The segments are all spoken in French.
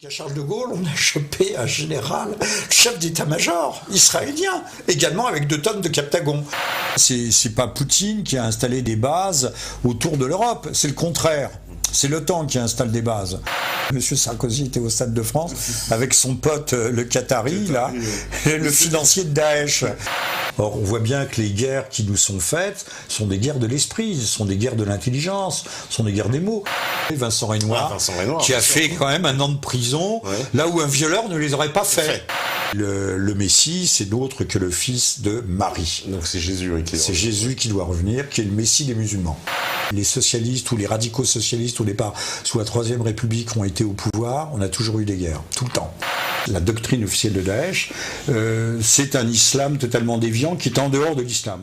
À Charles de Gaulle, on a chopé un général, chef d'état-major israélien, également avec 2 tonnes de Captagon. C'est pas Poutine qui a installé des bases autour de l'Europe, c'est le contraire. C'est l'OTAN qui installe des bases. Monsieur Sarkozy était au Stade de France avec son pote le Qatari, là, le financier de Daesh. Or, on voit bien que les guerres qui nous sont faites sont des guerres de l'esprit, sont des guerres de l'intelligence, sont des guerres des mots. Vincent Renoir, qui a fait quand même 1 an de prison, là où un violeur ne les aurait pas fait. Le Messie, c'est d'autre que le fils de Marie. Donc c'est Jésus qui C'est Jésus qui doit revenir, qui est le Messie des musulmans. Les socialistes ou les radicaux socialistes au départ, sous la Troisième République, ont été au pouvoir, on a toujours eu des guerres, tout le temps. La doctrine officielle de Daesh, c'est un islam totalement déviant qui est en dehors de l'islam.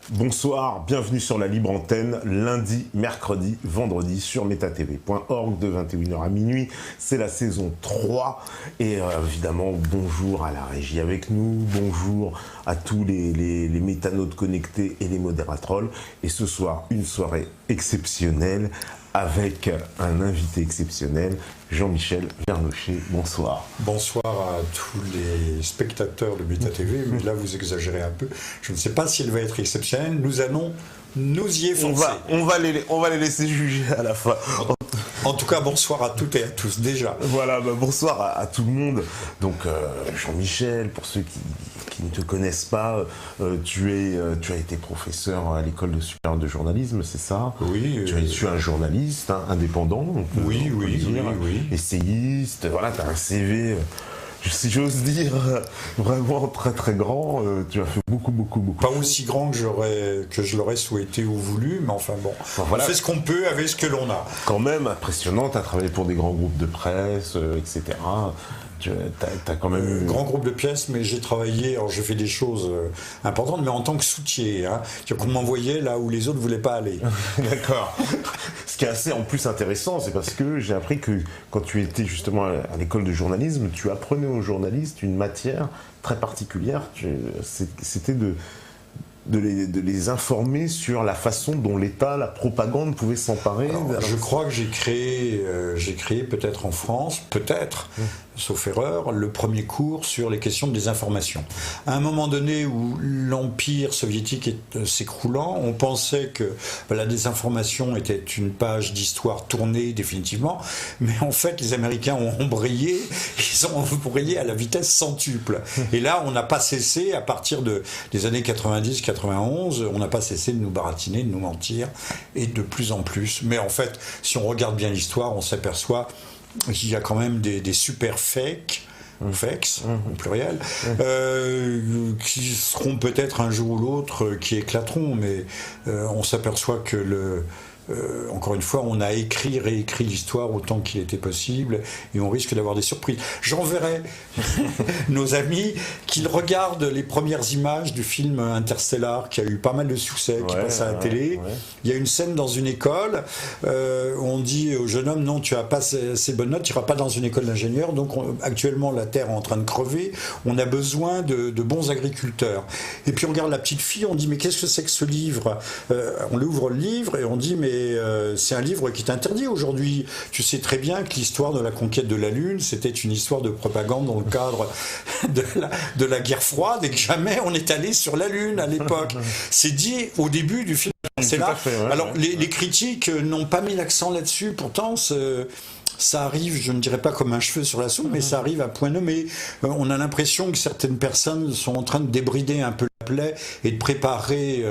Bonsoir, bienvenue sur la libre antenne, lundi, mercredi, vendredi sur metatv.org de 21h à minuit. C'est la saison 3 et évidemment bonjour à la régie avec nous, bonjour à tous les métanautes connectés et les modératrolls. Et ce soir, une soirée exceptionnelle avec un invité exceptionnel, Jean-Michel Vernochet. Bonsoir. Bonsoir à tous les spectateurs de MetaTV, mais là vous exagérez un peu. Je ne sais pas si elle va être exceptionnelle, nous allons nous y efforcer. On va les laisser juger à la fin. En tout cas, bonsoir à toutes et à tous, déjà. Voilà, bonsoir à tout le monde. Donc, Jean-Michel, pour ceux qui ne te connaissent pas, tu as été professeur à l'école supérieure de journalisme, c'est ça? Oui. Tu es un journaliste indépendant, oui, essayiste, voilà, tu as un CV... si j'ose dire, vraiment très très grand, tu as fait beaucoup. Pas aussi grand que je l'aurais souhaité ou voulu, mais enfin bon, voilà. On fait ce qu'on peut avec ce que l'on a. Quand même impressionnant, tu as travaillé pour des grands groupes de presse, etc. T'as quand même grand groupe de pièces, mais j'ai travaillé, alors j'ai fait des choses importantes, mais en tant que soutier, hein, qu'on m'envoyait là où les autres ne voulaient pas aller. D'accord. Ce qui est assez en plus intéressant, c'est parce que j'ai appris que quand tu étais justement à l'école de journalisme, tu apprenais aux journalistes une matière très particulière, c'était de les informer sur la façon dont l'État, la propagande pouvait s'emparer. Je crois que j'ai créé peut-être en France, sauf erreur, le premier cours sur les questions de désinformation. À un moment donné où l'Empire soviétique est s'écroulant, on pensait que la désinformation était une page d'histoire tournée définitivement, mais en fait les Américains ont embrayé, ils ont embrayé à la vitesse centuple. Et là on n'a pas cessé, à partir des années 90-91, on n'a pas cessé de nous baratiner, de nous mentir, et de plus en plus. Mais en fait, si on regarde bien l'histoire, on s'aperçoit qu'il y a quand même des super fakes, au pluriel, qui seront peut-être un jour ou l'autre, qui éclateront, mais on s'aperçoit que encore une fois, on a réécrit l'histoire autant qu'il était possible et on risque d'avoir des surprises. J'enverrai nos amis qu'ils regardent les premières images du film Interstellar qui a eu pas mal de succès, qui passe à la télé. Ouais. Il y a une scène dans une école où on dit au jeune homme non, tu n'as pas assez bonnes notes, tu n'iras pas dans une école d'ingénieur. Donc actuellement la terre est en train de crever, on a besoin de bons agriculteurs. Et puis on regarde la petite fille, on dit mais qu'est-ce que c'est que ce livre? On ouvre le livre et on dit mais c'est un livre qui est interdit aujourd'hui. Tu sais très bien que l'histoire de la conquête de la Lune, c'était une histoire de propagande dans le cadre de la guerre froide et que jamais on est allé sur la Lune à l'époque. C'est dit au début du film. C'est là. Alors les critiques n'ont pas mis l'accent là-dessus. Pourtant, ça arrive, je ne dirais pas comme un cheveu sur la soupe, mais ça arrive à point nommé. On a l'impression que certaines personnes sont en train de débrider un peu la plaie et de préparer,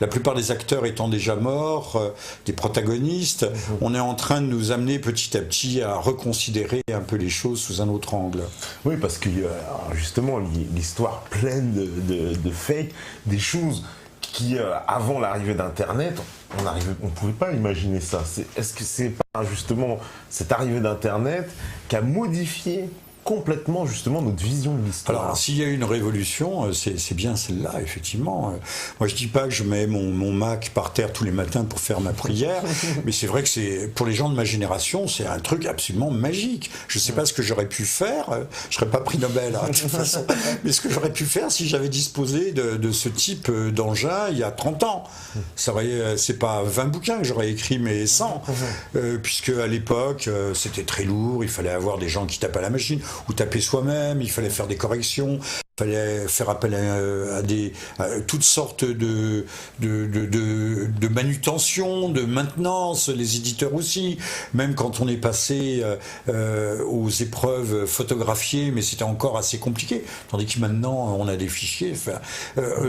la plupart des acteurs étant déjà morts, des protagonistes, on est en train de nous amener petit à petit à reconsidérer un peu les choses sous un autre angle. Oui, parce que justement, l'histoire pleine de fakes, des choses qui, avant l'arrivée d'Internet, on ne pouvait pas imaginer ça. Est-ce que c'est pas justement cette arrivée d'Internet qui a modifié complètement justement notre vision de l'histoire. Alors, s'il y a une révolution, c'est bien celle-là, effectivement. Moi, je dis pas que je mets mon Mac par terre tous les matins pour faire ma prière, mais c'est vrai que pour les gens de ma génération, c'est un truc absolument magique. Je sais pas ce que j'aurais pu faire, je serais pas prix Nobel, de toute façon, mais ce que j'aurais pu faire si j'avais disposé de ce type d'engin il y a 30 ans. C'est pas 20 bouquins que j'aurais écrit, mais 100, puisque à l'époque, c'était très lourd, il fallait avoir des gens qui tapent à la machine, ou taper soi-même, il fallait faire des corrections, il fallait faire appel à toutes sortes de manutention, de maintenance, les éditeurs aussi, même quand on est passé aux épreuves photographiées, mais c'était encore assez compliqué, tandis que maintenant on a des fichiers.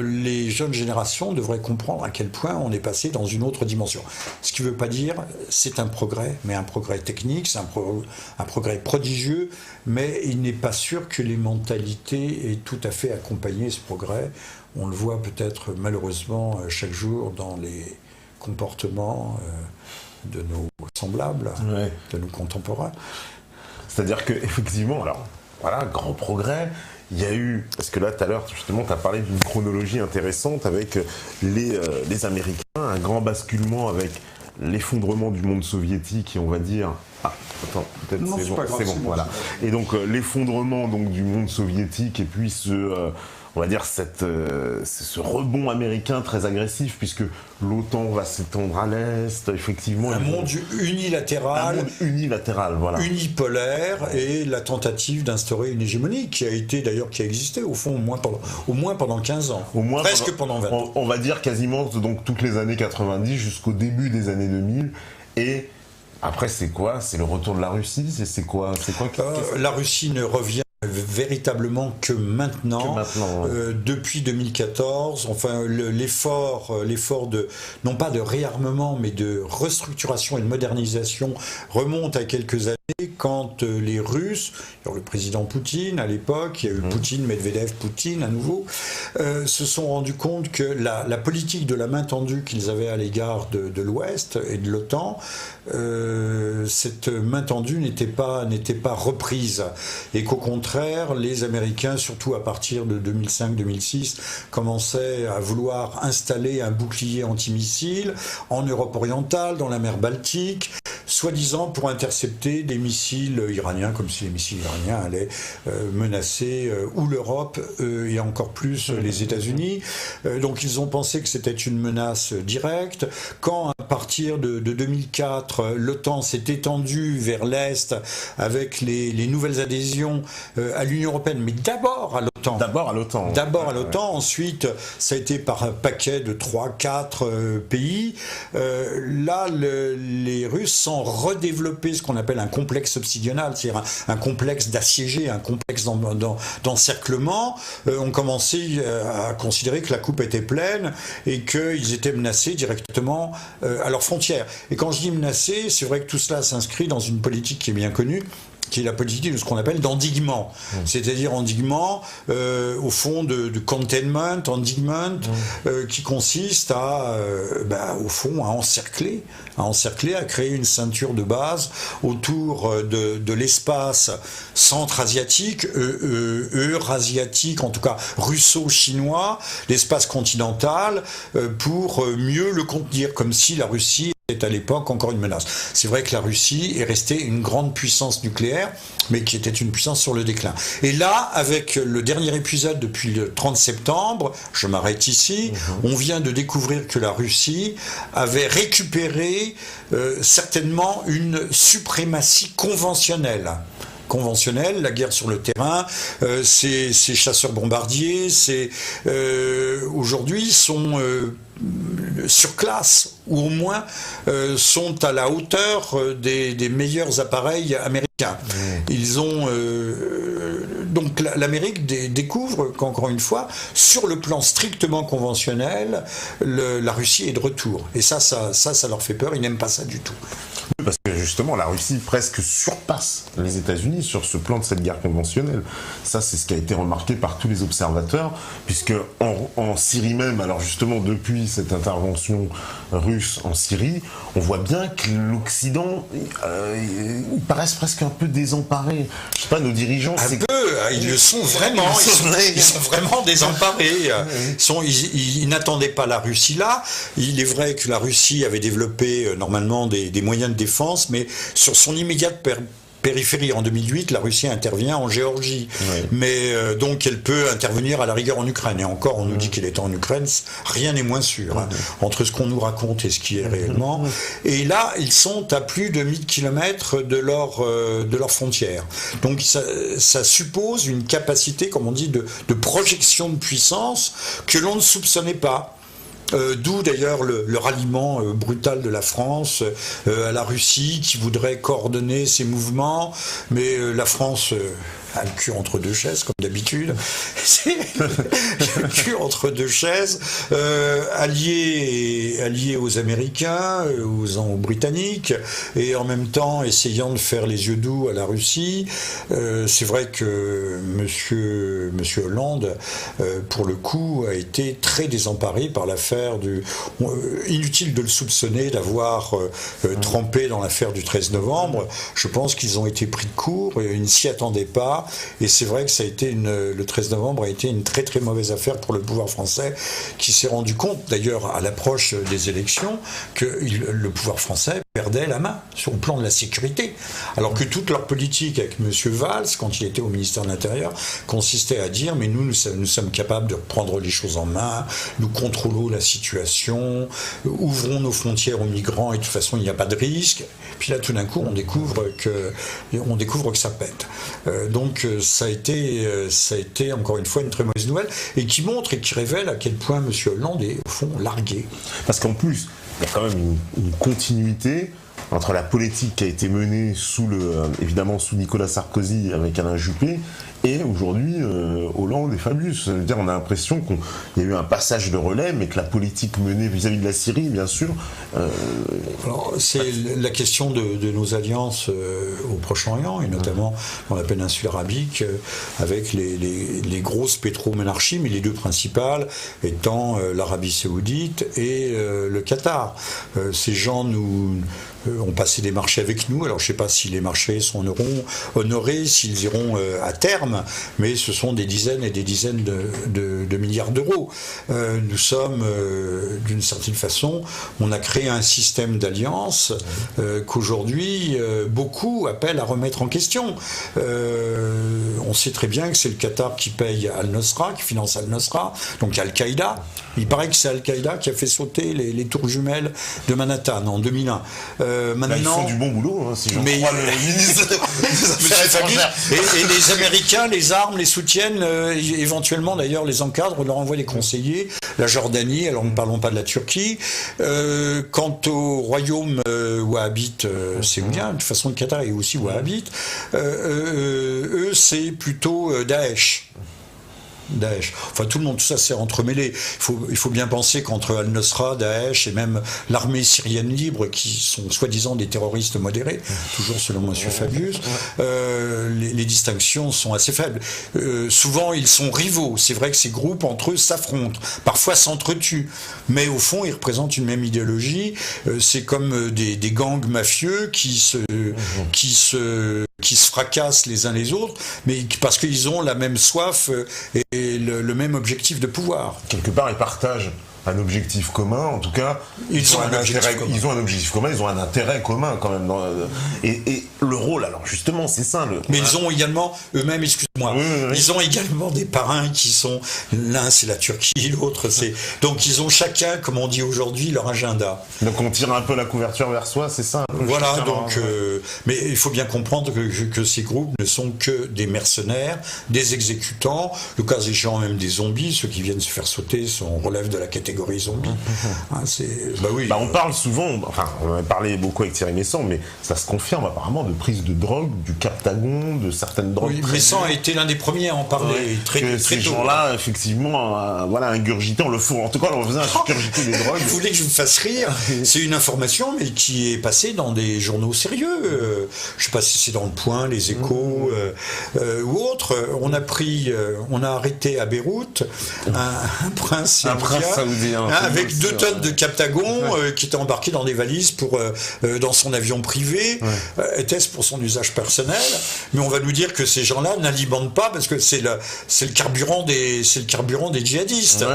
Les jeunes générations devraient comprendre à quel point on est passé dans une autre dimension. Ce qui ne veut pas dire c'est un progrès, mais un progrès technique, c'est un progrès prodigieux, mais il n'est pas sûr que les mentalités aient tout à fait accompagné ce progrès. On le voit peut-être malheureusement chaque jour dans les comportements de nos semblables, de nos contemporains. C'est-à-dire qu'effectivement, alors voilà, grand progrès. Il y a eu, parce que là tout à l'heure justement tu as parlé d'une chronologie intéressante avec les Américains, un grand basculement avec l'effondrement du monde soviétique et on va dire... Ah, attends, peut-être non, c'est bon, voilà. Et donc l'effondrement donc, du monde soviétique et puis on va dire ce rebond américain très agressif puisque l'OTAN va s'étendre à l'Est, effectivement. Un monde unilatéral. Un monde unilatéral, voilà. Unipolaire et la tentative d'instaurer une hégémonie qui a existé au fond au moins pendant 15 ans. Presque pendant 20 ans. On va dire quasiment donc, toutes les années 90 jusqu'au début des années 2000 et... Après, c'est quoi? C'est le retour de la Russie? C'est quoi La Russie ne revient véritablement que maintenant, depuis 2014. Enfin, l'effort non pas de réarmement, mais de restructuration et de modernisation remonte à quelques années quand les Russes, alors le président Poutine à l'époque, il y a eu Poutine, Medvedev, Poutine à nouveau, se sont rendus compte que la politique de la main tendue qu'ils avaient à l'égard de l'Ouest et de l'OTAN, cette main tendue n'était pas reprise et qu'au contraire les Américains, surtout à partir de 2005-2006, commençaient à vouloir installer un bouclier antimissile en Europe orientale, dans la mer Baltique, soi-disant pour intercepter des missiles iraniens, comme si les missiles iraniens allaient menacer ou l'Europe et encore plus les États-Unis. Donc ils ont pensé que c'était une menace directe. Quand à partir de 2004, l'OTAN s'est étendue vers l'Est avec les nouvelles adhésions à l'Union européenne, mais d'abord à l'OTAN. D'abord à l'OTAN, ensuite ça a été par un paquet de 3-4 pays. Là, les Russes sont redévelopper ce qu'on appelle un complexe obsidional, c'est-à-dire un complexe d'assiégés, un complexe d'encerclement, ont commencé à considérer que la coupe était pleine et qu'ils étaient menacés directement à leurs frontières. Et quand je dis menacés, c'est vrai que tout cela s'inscrit dans une politique qui est bien connue, qui est la politique de ce qu'on appelle d'endiguement. C'est-à-dire endiguement, au fond, de containment, endiguement, qui consiste au fond, à encercler, à créer une ceinture de base autour de l'espace centra-asiatique, eurasiatique, en tout cas russo-chinois, l'espace continental, pour mieux le contenir, comme si la Russie était à l'époque encore une menace. C'est vrai que la Russie est restée une grande puissance nucléaire, mais qui était une puissance sur le déclin. Et là, avec le dernier épisode depuis le 30 septembre, je m'arrête ici, on vient de découvrir que la Russie avait récupéré certainement une suprématie conventionnelle, la guerre sur le terrain, ces chasseurs-bombardiers, aujourd'hui sont surclasse, ou au moins sont à la hauteur des meilleurs appareils américains. Ils ont donc l'Amérique découvre qu'encore une fois, sur le plan strictement conventionnel, la Russie est de retour. Et ça leur fait peur, ils n'aiment pas ça du tout. Parce que justement, la Russie presque surpasse les États-Unis sur ce plan de cette guerre conventionnelle. Ça, c'est ce qui a été remarqué par tous les observateurs, puisque en Syrie même, alors justement depuis cette intervention russe en Syrie, on voit bien que l'Occident, ils paraissent presque un peu désemparés. Je sais pas, nos dirigeants... Ils le sont vraiment, ils sont vraiment désemparés. Ils n'attendaient pas la Russie là. Il est vrai que la Russie avait développé normalement des moyens de défense, mais sur son immédiate périphérie. En 2008, la Russie intervient en Géorgie. Oui. Mais donc elle peut intervenir à la rigueur en Ukraine. Et encore, on nous dit qu'elle est en Ukraine. Rien n'est moins sûr hein, entre ce qu'on nous raconte et ce qui est réellement. Et là, ils sont à plus de 1000 km de leur frontière. Donc ça suppose une capacité, comme on dit, de projection de puissance que l'on ne soupçonnait pas. D'où d'ailleurs le ralliement brutal de la France à la Russie qui voudrait coordonner ses mouvements, mais la France a le cul entre deux chaises comme d'habitude. C'est le cul entre deux chaises, allié aux Américains, aux Britanniques, et en même temps essayant de faire les yeux doux à la Russie. C'est vrai que Monsieur Hollande, pour le coup, a été très désemparé par l'affaire inutile de le soupçonner d'avoir trempé dans l'affaire du 13 novembre. Je pense qu'ils ont été pris de court, ils ne s'y attendaient pas. Et c'est vrai que le 13 novembre a été une très très mauvaise affaire pour le pouvoir français, qui s'est rendu compte, d'ailleurs à l'approche des élections, que le pouvoir français perdait la main sur le plan de la sécurité. Alors que toute leur politique avec M. Valls, quand il était au ministère de l'Intérieur, consistait à dire mais nous sommes capables de prendre les choses en main, nous contrôlons la situation, ouvrons nos frontières aux migrants et de toute façon il n'y a pas de risque. Puis là tout d'un coup on découvre que ça pète. Donc ça a été encore une fois une très mauvaise nouvelle et qui montre et qui révèle à quel point M. Hollande est au fond largué. Parce qu'en plus il y a quand même une continuité entre la politique qui a été menée évidemment sous Nicolas Sarkozy avec Alain Juppé et aujourd'hui Hollande et Fabius. Je veux dire, on a l'impression qu'il y a eu un passage de relais, mais que la politique menée vis-à-vis de la Syrie, bien sûr... Alors, c'est la question de nos alliances au Proche-Orient, et notamment dans la péninsule arabique, avec les grosses pétromonarchies, mais les deux principales étant l'Arabie Saoudite et le Qatar. Ces gens ont passé des marchés avec nous. Alors je ne sais pas si les marchés sont honorés, s'ils iront à terme, mais ce sont des dizaines et des dizaines de milliards d'euros. Nous sommes, d'une certaine façon, on a créé un système d'alliance qu'aujourd'hui beaucoup appellent à remettre en question. On sait très bien que c'est le Qatar qui paye Al-Nosra, qui finance Al-Nosra, donc Al-Qaïda. Il paraît que c'est Al-Qaïda qui a fait sauter les tours jumelles de Manhattan en 2001. Maintenant, là, ils font du bon boulot, hein, si j'en crois le ministre des Affaires étrangères. Et les Américains les arment, les soutiennent, éventuellement d'ailleurs les encadrent, leur envoient des conseillers. La Jordanie, alors ne parlons pas de la Turquie. Quant au royaume wahhabite saoudien, de toute façon le Qatar est aussi wahhabite, eux c'est plutôt Daesh. Enfin, tout ça s'est entremêlé. Il faut bien penser qu'entre Al-Nosra, Daesh et même l'armée syrienne libre, qui sont soi-disant des terroristes modérés, toujours selon M. Fabius, les distinctions sont assez faibles. Souvent, ils sont rivaux. C'est vrai que ces groupes, entre eux, s'affrontent. Parfois s'entretuent. Mais au fond, ils représentent une même idéologie. C'est comme des gangs mafieux qui se fracassent les uns les autres, mais parce qu'ils ont la même soif et le même objectif de pouvoir. Quelque part, ils partagent un objectif commun, en tout cas, ils ont un objectif commun, ils ont un intérêt commun quand même. Et le rôle, alors justement, c'est ça. Mais ils ont également, eux-mêmes, excuse-moi, ils ont également des parrains qui sont, l'un c'est la Turquie, l'autre c'est... Donc ils ont chacun, comme on dit aujourd'hui, leur agenda. Donc on tire un peu la couverture vers soi, c'est ça un peu. Voilà, donc... mais il faut bien comprendre que ces groupes ne sont que des mercenaires, des exécutants, le cas échéant même des zombies, ceux qui viennent se faire sauter relèvent de la catégorie zombie. On parle souvent, enfin on a parlé beaucoup avec Thierry Messant, mais ça se confirme apparemment de prise de drogue, du Captagon, de certaines drogues. Oui, Messant a été l'un des premiers à en parler très tôt. Ces gens-là, effectivement, ingurgitaient, on le faut, en tout cas on faisait ingurgiter des drogues. Vous voulez que je vous fasse rire? C'est une information, mais qui est passée dans des journaux sérieux. Je ne sais pas si c'est dans Le Point, Les Échos ou autre. On a arrêté à Beyrouth un prince saoudien dire. Avec 2 tonnes de Captagon qui étaient embarqués dans des valises dans son avion privé. Était-ce pour son usage personnel? Mais on va nous dire que ces gens-là n'alimentent pas parce que c'est le carburant des djihadistes.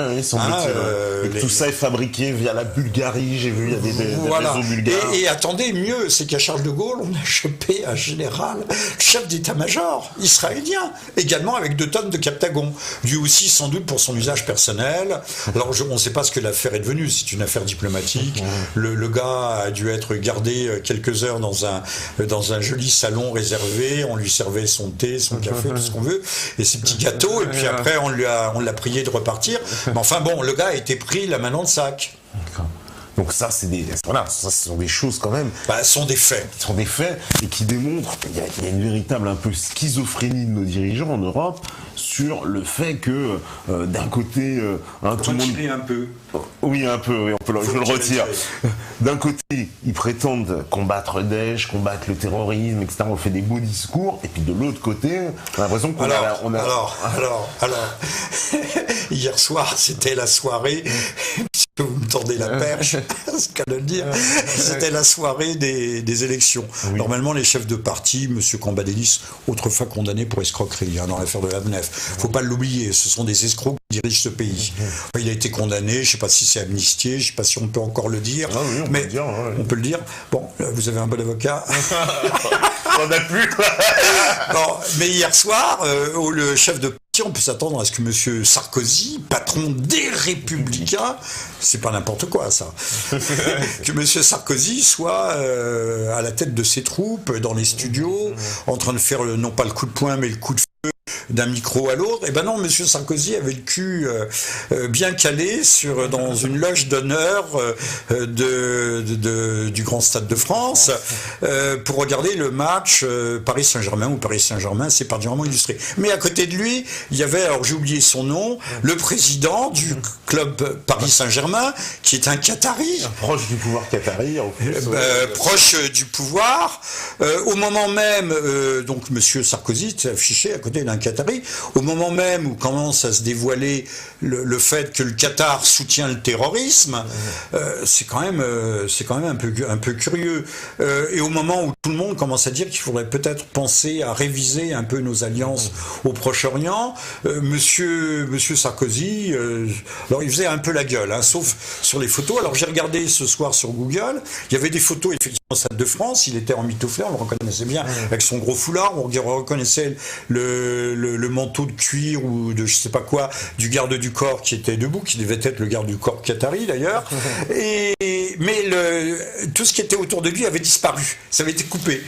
Tout ça est fabriqué via la Bulgarie. J'ai vu, il y a des réseaux bulgares. Et attendez, mieux, c'est qu'à Charles de Gaulle, on a chopé un général, chef d'état-major israélien, également avec 2 tonnes de Captagon, dû aussi sans doute pour son usage personnel. Alors on ne sait pas ce que l'affaire est devenue, c'est une affaire diplomatique. Le gars a dû être gardé quelques heures dans un joli salon réservé, on lui servait son thé, son café, tout ce qu'on veut, et ses petits gâteaux, et puis après on l'a prié de repartir. Mais enfin bon, le gars a été pris la main dans le sac. D'accord. Donc ça, ce sont des choses quand même. Ce sont des faits. Ce sont des faits et qui démontrent qu'il y a une véritable un peu schizophrénie de nos dirigeants en Europe sur le fait que d'un côté, tout le monde. Un peu. Oui, un peu. Oui, je le retire. D'un côté, ils prétendent combattre Daesh, combattre le terrorisme, etc. On fait des beaux discours, et puis de l'autre côté, on a l'impression qu'on Alors, hier soir, c'était la soirée. Vous me tendez la perche, c'est qu'à le dire. C'était la soirée des élections. Oui. Normalement, les chefs de parti, M. Cambadélis, autrefois condamné pour escroquerie dans l'affaire de l'ABNEF. Faut pas l'oublier, ce sont des escrocs qui dirigent ce pays. Il a été condamné, je ne sais pas si c'est amnistié, je ne sais pas si on peut encore le dire. Ah oui, on peut le dire. Bon, vous avez un bon avocat. On n'a plus. Bon, mais hier soir, le chef de parti, on peut s'attendre à ce que M. Sarkozy, patron des Républicains, c'est pas n'importe quoi ça, que M. Sarkozy soit à la tête de ses troupes, dans les studios, en train de faire non pas le coup de poing, mais le coup de feu d'un micro à l'autre. Et ben non, M. Sarkozy avait le cul bien calé dans une loge d'honneur du Grand Stade de France pour regarder le match Paris Saint-Germain, où Paris Saint-Germain s'est particulièrement illustré. Mais à côté de lui, il y avait, alors j'ai oublié son nom, le président du club Paris Saint-Germain, qui est un Qatari. Proche du pouvoir qatari. En plus, proche du pouvoir. Au moment même, donc M. Sarkozy s'est affiché à côté d'un Qatari. Au moment même où commence à se dévoiler le fait que le Qatar soutient le terrorisme, c'est quand même un peu curieux. Et au moment où tout le monde commence à dire qu'il faudrait peut-être penser à réviser un peu nos alliances au Proche-Orient, Monsieur Sarkozy, alors il faisait un peu la gueule, sauf sur les photos. Alors j'ai regardé ce soir sur Google, il y avait des photos effectivement au Stade de France, il était en mitouflé, on le reconnaissait bien avec son gros foulard, on reconnaissait le manteau de cuir ou de je sais pas quoi du garde du corps qui était debout, qui devait être le garde du corps qatari d'ailleurs, mais tout ce qui était autour de lui avait disparu, ça avait été coupé.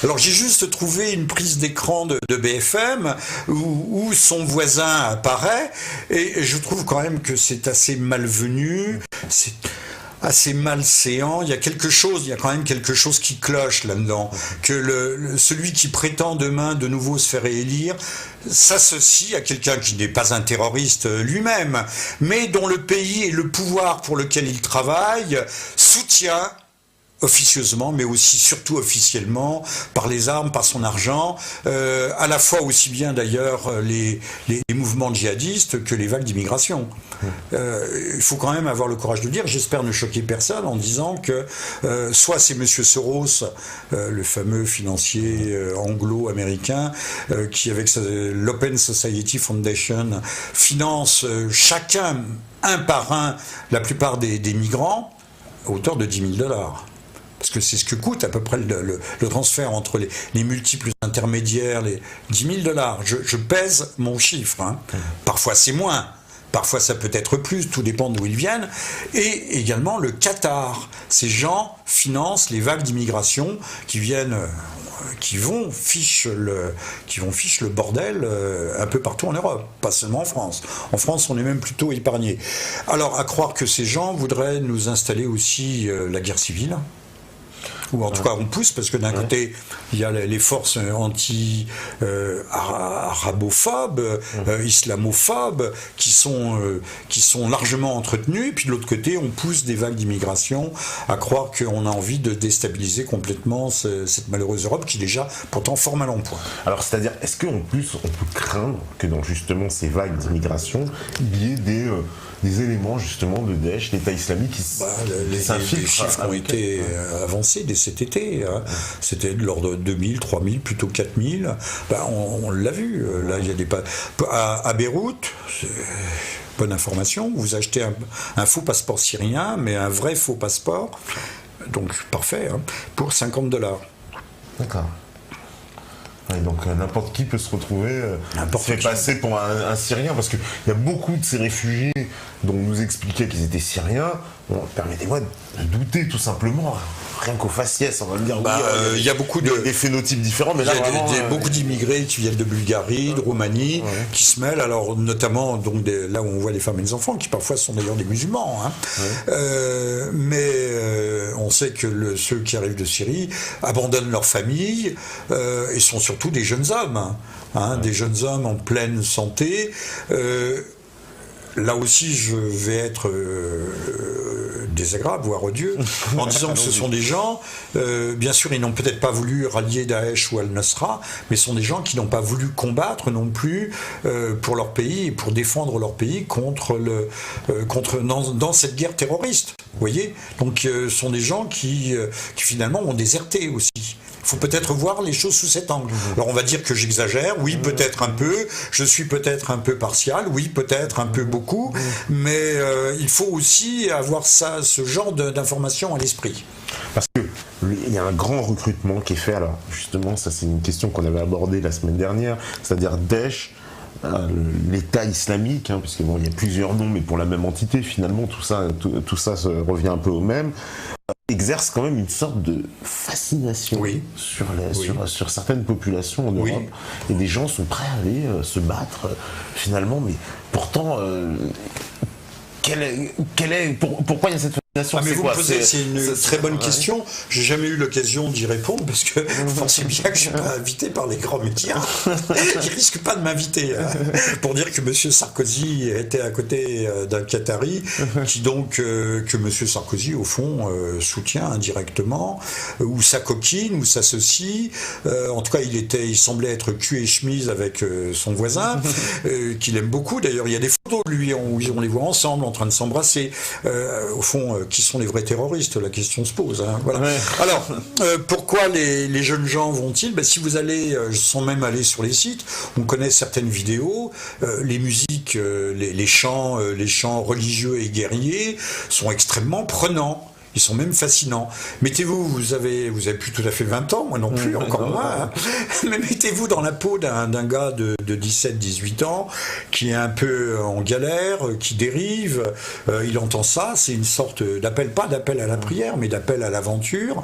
Alors j'ai juste trouvé une prise d'écran de BFM où son voisin apparaît, et je trouve quand même que c'est assez malvenu, c'est assez malséant, il y a quand même quelque chose qui cloche là-dedans, que celui qui prétend demain de nouveau se faire réélire s'associe à quelqu'un qui n'est pas un terroriste lui-même, mais dont le pays et le pouvoir pour lequel il travaille soutient officieusement, mais aussi surtout officiellement, par les armes, par son argent, à la fois aussi bien d'ailleurs les mouvements djihadistes que les vagues d'immigration. Il faut quand même avoir le courage de le dire, j'espère ne choquer personne en disant que soit c'est M. Soros, le fameux financier anglo-américain, qui avec l'Open Society Foundation finance chacun, un par un, la plupart des migrants, à hauteur de $10 000. Parce que c'est ce que coûte à peu près le transfert entre les multiples intermédiaires, les $10 000. Je pèse mon chiffre. Parfois c'est moins, parfois ça peut être plus, tout dépend d'où ils viennent. Et également le Qatar. Ces gens financent les vagues d'immigration qui vont fiche le bordel un peu partout en Europe, pas seulement en France. En France, on est même plutôt épargné. Alors, à croire que ces gens voudraient nous installer aussi la guerre civile. ou en tout cas on pousse, parce que d'un côté il y a les forces anti-arabophobes, islamophobes, qui sont largement entretenues, et puis de l'autre côté on pousse des vagues d'immigration à croire qu'on a envie de déstabiliser complètement cette malheureuse Europe qui déjà pourtant fort mal en point. Alors c'est-à-dire, est-ce qu'en plus on peut craindre que dans justement ces vagues d'immigration, il y ait des éléments justement de Daesh, l'État islamique qui s'infiltrent? Les chiffres ont été avancés dès cet été. C'était de l'ordre de 2000, 3000, plutôt 4000. On l'a vu. Là, il y a des à Beyrouth. Bonne information. Vous achetez un faux passeport syrien, mais un vrai faux passeport. Donc parfait, pour $50. D'accord. Ouais, donc n'importe qui peut se retrouver fait passer pour un Syrien, parce qu'il y a beaucoup de ces réfugiés dont on nous expliquait qu'ils étaient Syriens. Bon, permettez-moi de douter tout simplement, rien qu'au faciès, on va me dire. Il y a beaucoup des phénotypes différents, mais il y a beaucoup d'immigrés qui viennent de Bulgarie, de Roumanie, qui se mêlent, alors notamment donc là où on voit les femmes et les enfants, qui parfois sont d'ailleurs des musulmans. Mais on sait que ceux qui arrivent de Syrie abandonnent leur famille et sont surtout des jeunes hommes, des jeunes hommes en pleine santé. Là aussi, je vais être désagréable, voire odieux, en disant que ce sont des gens, bien sûr, ils n'ont peut-être pas voulu rallier Daesh ou Al-Nusra, mais ce sont des gens qui n'ont pas voulu combattre non plus pour leur pays et pour défendre leur pays dans cette guerre terroriste. Vous voyez ? Donc, ce sont des gens qui finalement ont déserté aussi. Il faut peut-être voir les choses sous cet angle. Alors on va dire que j'exagère, oui peut-être un peu, je suis peut-être un peu partial, oui peut-être un peu beaucoup, mais il faut aussi avoir ce genre d'informations à l'esprit. Parce qu'il y a un grand recrutement qui est fait, alors justement ça c'est une question qu'on avait abordée la semaine dernière, c'est-à-dire Daesh, l'État islamique, puisque bon, il y a plusieurs noms mais pour la même entité finalement, tout ça revient un peu au même, exerce quand même une sorte de fascination sur certaines populations en Europe, et des gens sont prêts à aller se battre finalement, mais pourtant pourquoi il y a cette fascination? Mais vous me posez, c'est une très bonne question. J'ai jamais eu l'occasion d'y répondre parce que vous pensez bien que je suis pas invité par les grands médias. Ils risquent pas de m'inviter pour dire que M. Sarkozy était à côté d'un Qatari qui donc que M. Sarkozy au fond soutient indirectement ou s'acoquine ou s'associe. En tout cas, il semblait être cul et chemise avec son voisin qu'il aime beaucoup. D'ailleurs, il y a des photos de lui où on les voit ensemble en train de s'embrasser. Au fond, qui sont les vrais terroristes? La question se pose. Voilà. Ouais. Alors, pourquoi les jeunes gens vont-ils? Si vous allez, sans même aller sur les sites, on connaît certaines vidéos, les musiques, les chants religieux et guerriers sont extrêmement prenants. Ils sont même fascinants. Mettez-vous, vous avez plus tout à fait 20 ans, moi non plus, encore moins. Mais mettez-vous dans la peau d'un gars de 17-18 ans qui est un peu en galère, qui dérive. Il entend ça, c'est une sorte d'appel, pas d'appel à la prière, mais d'appel à l'aventure.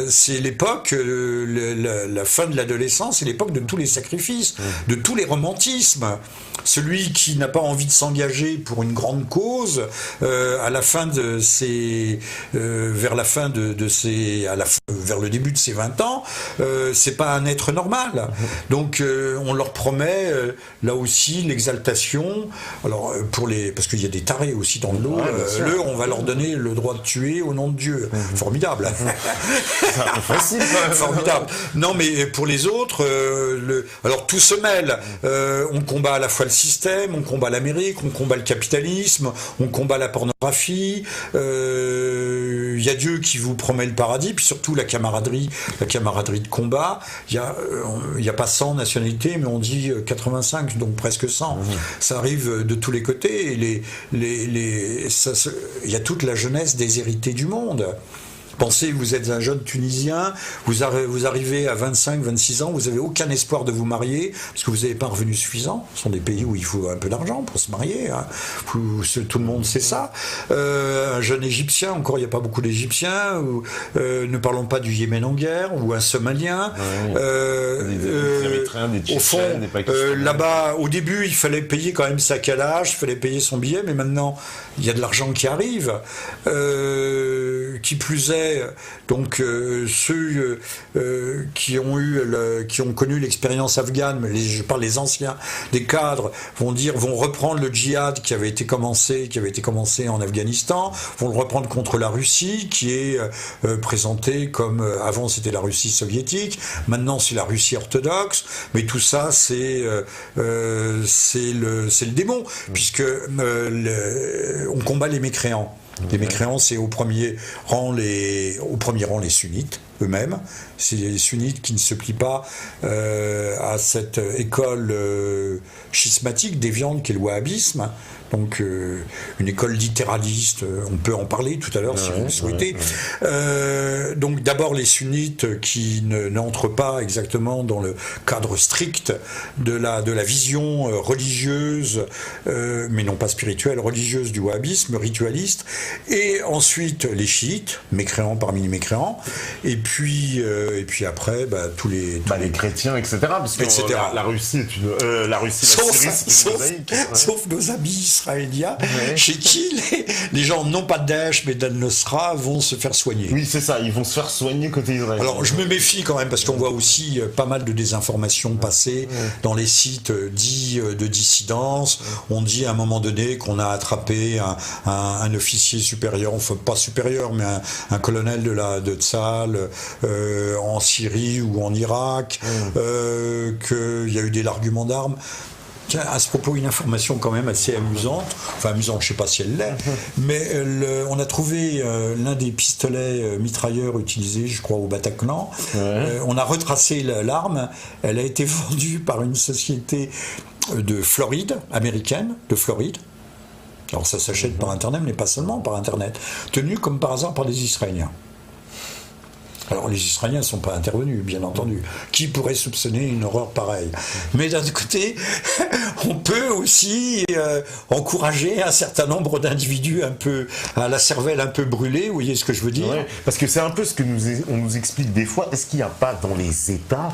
C'est l'époque, la fin de l'adolescence, c'est l'époque de tous les sacrifices, de tous les romantismes. Celui qui n'a pas envie de s'engager pour une grande cause, à la fin de ses... vers le début de ses 20 ans, c'est pas un être normal. Donc on leur promet là aussi l'exaltation. Alors parce qu'il y a des tarés aussi dans le lot, on va leur donner le droit de tuer au nom de Dieu. Formidable. C'est un peu facile. Formidable. Non, mais pour les autres, alors tout se mêle. On combat à la fois le système, on combat l'Amérique, on combat le capitalisme, on combat la pornographie. Il y a Dieu qui vous promet le paradis, puis surtout la camaraderie de combat. Il y a pas 100 nationalités, mais on dit 85, donc presque 100. Ça arrive de tous les côtés. Et il y a toute la jeunesse déshéritée du monde. Pensez, vous êtes un jeune Tunisien, vous arrivez à 25, 26 ans, vous n'avez aucun espoir de vous marier, parce que vous n'avez pas un revenu suffisant. Ce sont des pays où il faut un peu d'argent pour se marier. Tout le monde sait ça. Un jeune Égyptien, encore il n'y a pas beaucoup d'Égyptiens, ne parlons pas du Yémen en guerre, ou un Somalien. Au fond, là-bas, au début, il fallait payer quand même sa calage, il fallait payer son billet, mais maintenant, il y a de l'argent qui arrive. qui plus est, donc ceux qui ont connu l'expérience afghane, mais je parle les anciens, des cadres, vont reprendre le djihad qui avait été commencé en Afghanistan, vont le reprendre contre la Russie, qui est présentée comme avant c'était la Russie soviétique, maintenant c'est la Russie orthodoxe, mais tout ça c'est le démon, puisque on combat les mécréants. Les mécréants, c'est au premier rang les sunnites eux-mêmes. C'est les sunnites qui ne se plient pas à cette école schismatique déviante qu'est le wahhabisme. Donc une école littéraliste, on peut en parler tout à l'heure si vous le souhaitez. Donc d'abord les sunnites qui n'entrent pas exactement dans le cadre strict de la vision religieuse, mais non pas spirituelle, religieuse du wahhabisme, ritualiste. Et ensuite les chiites, mécréants parmi les mécréants. Et puis après, tous les chrétiens, etc. Parce que la Russie est la Syrie, c'est une mosaïque. Sauf nos amis israéliens, chez qui les gens non pas de Daesh mais d'Al-Nusra vont se faire soigner. Oui, c'est ça, ils vont se faire soigner côté israélien. Alors je me méfie quand même parce qu'on voit aussi pas mal de désinformations passer dans les sites dits de dissidence. On dit à un moment donné qu'on a attrapé un officier supérieur, enfin pas supérieur, mais un colonel de Tsahal en Syrie ou en Irak, qu'il y a eu des larguments d'armes. Tiens, à ce propos, une information quand même assez amusante, enfin amusante, je ne sais pas si elle l'est, mais on a trouvé l'un des pistolets mitrailleurs utilisés, je crois, au Bataclan. On a retracé l'arme, elle a été vendue par une société de Floride, américaine, de Floride. Alors ça s'achète par Internet, mais pas seulement par Internet, tenue comme par hasard par des Israéliens. Alors les Israéliens ne sont pas intervenus, bien entendu. Qui pourrait soupçonner une horreur pareille? Mais d'un autre côté, on peut aussi encourager un certain nombre d'individus un peu à la cervelle un peu brûlée, vous voyez ce que je veux dire? Parce que c'est un peu ce que on nous explique des fois. Est-ce qu'il n'y a pas dans les États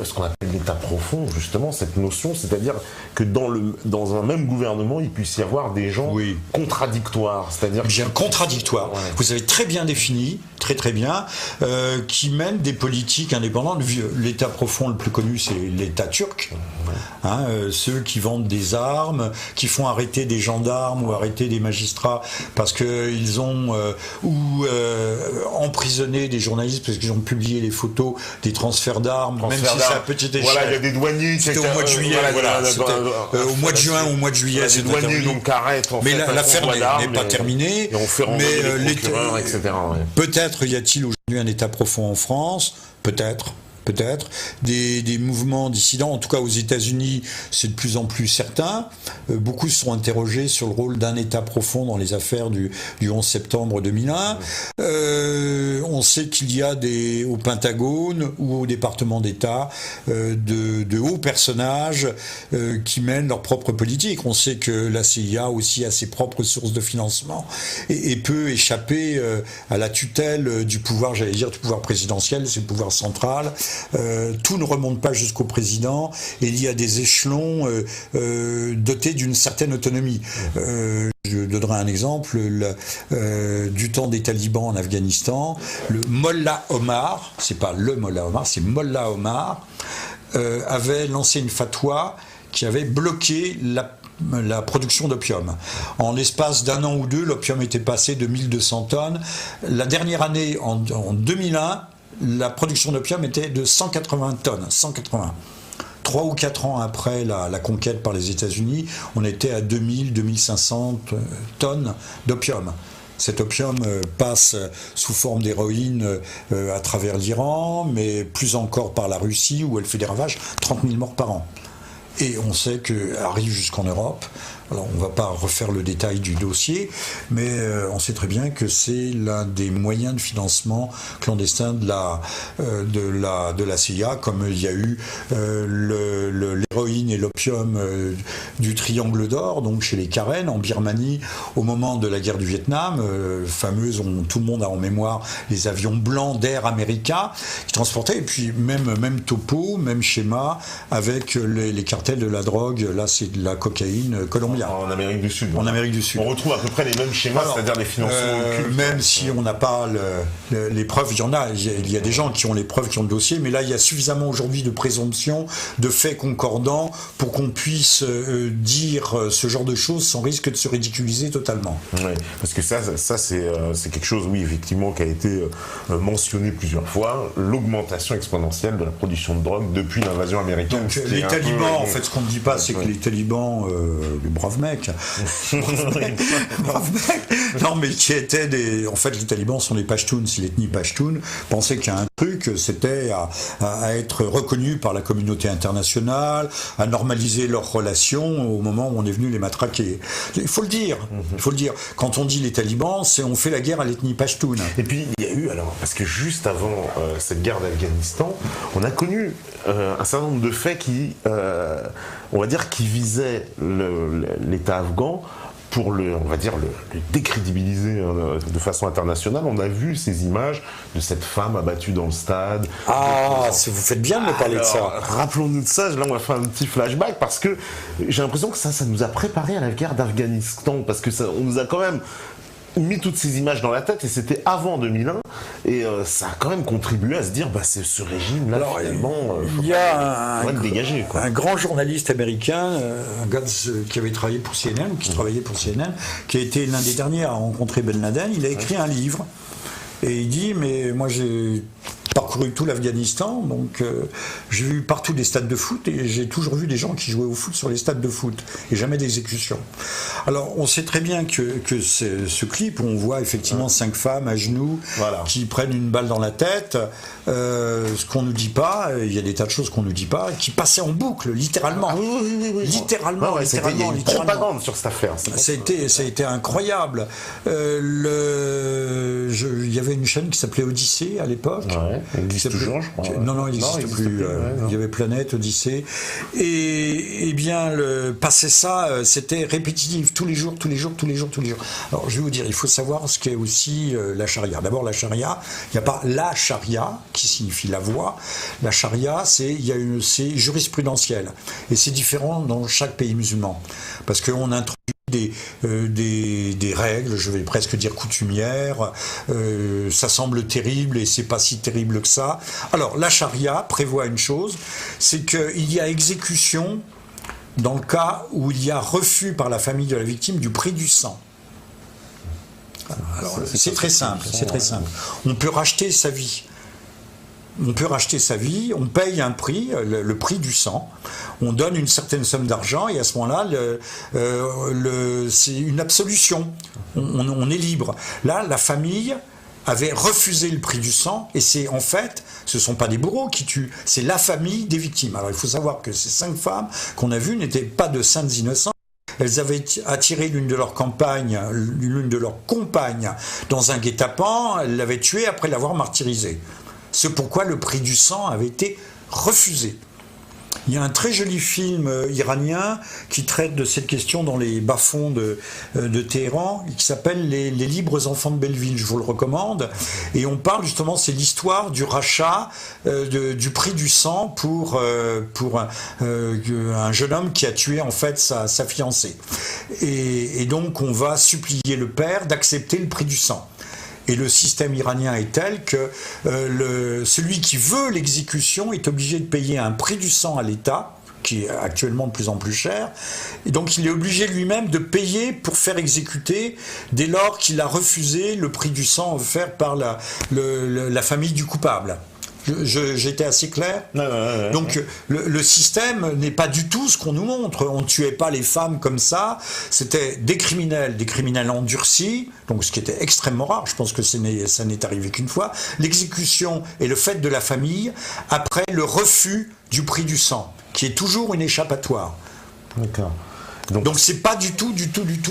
ce qu'on appelle l'état profond, justement, cette notion, c'est-à-dire que dans un même gouvernement, il puisse y avoir des gens contradictoires, c'est-à-dire contradictoires. Vous avez très bien défini, très bien, qui mènent des politiques indépendantes. L'état profond le plus connu, c'est l'état turc, ceux qui vendent des armes, qui font arrêter des gendarmes ou arrêter des magistrats parce qu'ils ont emprisonné des journalistes parce qu'ils ont publié les photos des transferts d'armes. Même si c'est à petite échelle. Voilà, il y a des douaniers. C'était au mois de juillet. Au mois de juin ou au mois de juillet. C'est des douaniers donc arrêtent. Mais l'affaire n'est pas terminée. Et on fait renvoyer les procureurs, etc. Peut-être y a-t-il aujourd'hui un état profond en France. Peut-être. Des mouvements dissidents, en tout cas aux États-Unis, c'est de plus en plus certain. Beaucoup se sont interrogés sur le rôle d'un État profond dans les affaires du 11 septembre 2001. On sait qu'il y a au Pentagone ou au département d'État de hauts personnages qui mènent leur propre politique. On sait que la CIA aussi a ses propres sources de financement et peut échapper à la tutelle du pouvoir, j'allais dire du pouvoir présidentiel, c'est le pouvoir central. Tout ne remonte pas jusqu'au président et il y a des échelons dotés d'une certaine autonomie. Je donnerai un exemple, du temps des talibans en Afghanistan, le Mollah Omar, c'est pas le Mollah Omar, c'est Mollah Omar, avait lancé une fatwa qui avait bloqué la production d'opium. En l'espace d'un an ou deux, l'opium était passé de 1200 tonnes. La dernière année, en 2001, la production d'opium était de 180 tonnes. 180. 3 ou 4 ans après la conquête par les États-Unis, on était à 2000-2500 tonnes d'opium. Cet opium passe sous forme d'héroïne à travers l'Iran, mais plus encore par la Russie, où elle fait des ravages, 30 000 morts par an. Et on sait qu'elle arrive jusqu'en Europe. Alors, on ne va pas refaire le détail du dossier, mais on sait très bien que c'est l'un des moyens de financement clandestin de la CIA, comme il y a eu l'héroïne l'héroïne et l'opium du Triangle d'Or, donc chez les Karen, en Birmanie, au moment de la guerre du Vietnam, fameuse, tout le monde a en mémoire les avions blancs d'Air America qui transportaient, et puis même topo, même schéma avec les cartels de la drogue, là c'est de la cocaïne colombienne. En Amérique du Sud. En Amérique du Sud. On retrouve à peu près les mêmes schémas, c'est-à-dire les financements occultes. Même si on n'a pas les preuves, il y a des gens qui ont les preuves, qui ont le dossier, mais là il y a suffisamment aujourd'hui de présomptions, de faits concordants pour qu'on puisse dire ce genre de choses sans risque de se ridiculiser totalement. Oui, parce que ça c'est quelque chose, oui, effectivement, qui a été mentionné plusieurs fois, l'augmentation exponentielle de la production de drogue depuis l'invasion américaine. Donc les talibans, en fait, ce qu'on ne dit pas, c'est que les talibans, les braves mecs, non, mais qui étaient en fait, les talibans sont les Pashtuns, c'est l'ethnie Pashtun, pensaient qu'il y a un truc, c'était à être reconnu par la communauté internationale, à normaliser leurs relations au moment où on est venu les matraquer. Il faut le dire, Quand on dit les talibans, on fait la guerre à l'ethnie Pashtun. Et puis il y a eu, alors, parce que juste avant cette guerre d'Afghanistan, on a connu un certain nombre de faits qui, on va dire, qui visaient l'État afghan pour le décrédibiliser de façon internationale. On a vu ces images de cette femme abattue dans le stade. Vous faites bien de me parler de ça. Rappelons-nous de ça, là on va faire un petit flashback, parce que j'ai l'impression que ça nous a préparé à la guerre d'Afghanistan, parce que on nous a quand même mis toutes ces images dans la tête, et c'était avant 2001, et ça a quand même contribué à se dire, c'est ce régime-là, finalement, il y a le dégager, quoi. Un grand journaliste américain, un gars qui avait travaillé pour CNN, ou qui travaillait pour CNN, qui a été l'un des derniers à rencontrer Ben Laden. Il a écrit un livre, et il dit, mais moi j'ai parcouru tout l'Afghanistan, donc j'ai vu partout des stades de foot, et j'ai toujours vu des gens qui jouaient au foot sur les stades de foot, et jamais d'exécution. Alors on sait très bien que ce clip où on voit effectivement 5 femmes à genoux, qui prennent une balle dans la tête, ce qu'on nous dit pas, il y a des tas de choses qu'on nous dit pas, qui passaient en boucle, littéralement. Oui. Littéralement. Il y a une propagande sur cette affaire. Ça a été incroyable. Il y avait une chaîne qui s'appelait Odyssée à l'époque. Ouais, elle existe toujours, je crois. Non, il n'existe plus. Il y avait Planète, Odyssée. Et bien, passer ça, c'était répétitif, tous les jours. Alors, je vais vous dire, il faut savoir ce qu'est aussi la charia. D'abord, la charia, il n'y a pas la charia, qui signifie la voie. La charia, c'est jurisprudentiel. Et c'est différent dans chaque pays musulman. Parce qu'on introduit des règles, je vais presque dire coutumières, ça semble terrible et c'est pas si terrible que ça. Alors la charia prévoit une chose, c'est qu'il y a exécution dans le cas où il y a refus par la famille de la victime du prix du sang. Alors c'est très simple. On peut racheter sa vie. On paye un prix, le prix du sang, on donne une certaine somme d'argent, et à ce moment-là, c'est une absolution. On est libre. Là, la famille avait refusé le prix du sang, et ce ne sont pas des bourreaux qui tuent, c'est la famille des victimes. Alors il faut savoir que ces 5 femmes qu'on a vues n'étaient pas de saintes innocentes. Elles avaient attiré l'une de leurs compagnes dans un guet-apens, elles l'avaient tuée après l'avoir martyrisée. C'est pourquoi le prix du sang avait été refusé. Il y a un très joli film iranien qui traite de cette question dans les bas-fonds de Téhéran, qui s'appelle les libres enfants de Belleville. Je vous le recommande. Et on parle justement, c'est l'histoire du rachat du prix du sang pour un jeune homme qui a tué en fait sa fiancée. Et donc on va supplier le père d'accepter le prix du sang. Et le système iranien est tel que celui qui veut l'exécution est obligé de payer un prix du sang à l'État, qui est actuellement de plus en plus cher, et donc il est obligé lui-même de payer pour faire exécuter, dès lors qu'il a refusé le prix du sang offert par la famille du coupable. J'étais assez clair. Donc le système n'est pas du tout ce qu'on nous montre. On ne tuait pas les femmes comme ça. C'était des criminels endurcis, donc ce qui était extrêmement rare. Je pense que ça n'est arrivé qu'une fois. L'exécution et le fait de la famille après le refus du prix du sang, qui est toujours une échappatoire. D'accord. Donc c'est pas du tout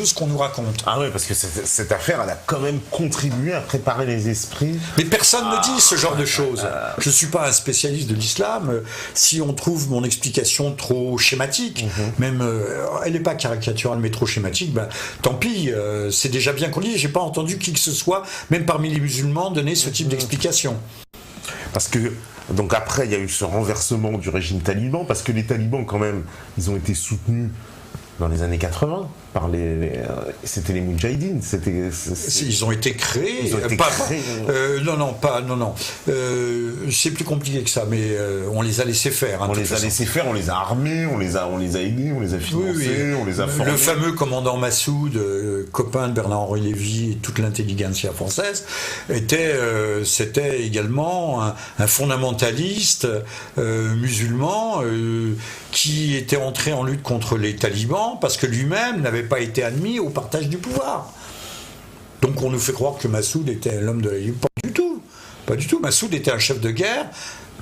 ce qu'on nous raconte. Ah ouais, parce que cette affaire, elle a quand même contribué à préparer les esprits. Mais personne ne dit ce genre de choses. Je suis pas un spécialiste de l'islam. Si on trouve mon explication trop schématique, même elle n'est pas caricaturale mais trop schématique, ben, tant pis. C'est déjà bien qu'on dise. J'ai pas entendu qui que ce soit, même parmi les musulmans, donner ce type d'explication. Parce que donc après, il y a eu ce renversement du régime taliban, parce que les talibans quand même, ils ont été soutenus dans les années 80 par c'était les Moudjahidines. Ils ont été créés. Non. C'est plus compliqué que ça, mais on les a laissés faire. On les a laissés faire, on les a armés, on les a aidés, on les a financés, on les a formés. Le fameux commandant Massoud, copain de Bernard-Henri Lévy et toute l'intelligentsia française, c'était également un fondamentaliste musulman qui était entré en lutte contre les talibans parce que lui-même n'avait pas été admis au partage du pouvoir. Donc on nous fait croire que Massoud était l'homme de la liberté. Pas du tout. Massoud était un chef de guerre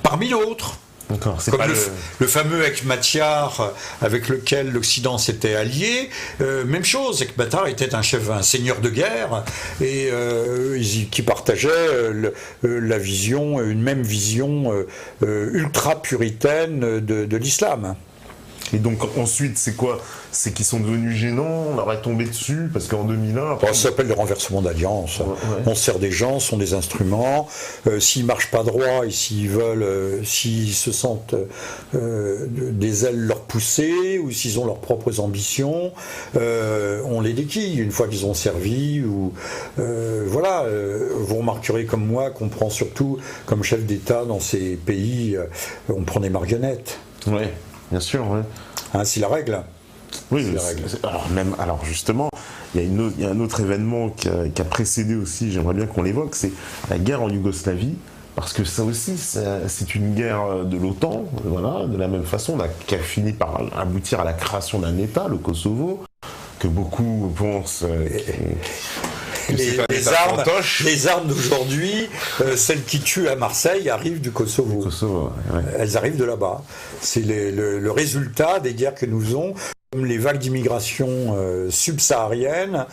parmi d'autres. D'accord, comme le fameux Ekmatyar avec lequel l'Occident s'était allié, même chose. Ekmatyar était un seigneur de guerre et qui partageait la vision, une même vision ultra puritaine de l'islam. Et donc ensuite, c'est quoi? C'est qu'ils sont devenus gênants, on leur est tombé dessus, parce qu'en 2001... Après... Ça s'appelle le renversement d'alliance. Ouais. On sert des gens, ce sont des instruments. S'ils ne marchent pas droit et s'ils se sentent des ailes leur pousser, ou s'ils ont leurs propres ambitions, on les déquille une fois qu'ils ont servi. Vous remarquerez comme moi qu'on prend surtout, comme chef d'État dans ces pays, on prend des marionnettes. Oui, bien sûr. Ouais. Hein, c'est la règle. Oui, alors justement, il y a un autre événement qui a précédé aussi, j'aimerais bien qu'on l'évoque, c'est la guerre en Yougoslavie, parce que ça aussi, c'est une guerre de l'OTAN, voilà, de la même façon, qui a fini par aboutir à la création d'un État, le Kosovo, que beaucoup pensent... Les armes d'aujourd'hui, celles qui tuent à Marseille, arrivent du Kosovo. Ouais. Elles arrivent de là-bas. C'est le résultat des guerres que nous faisons. Comme les vagues d'immigration subsahariennes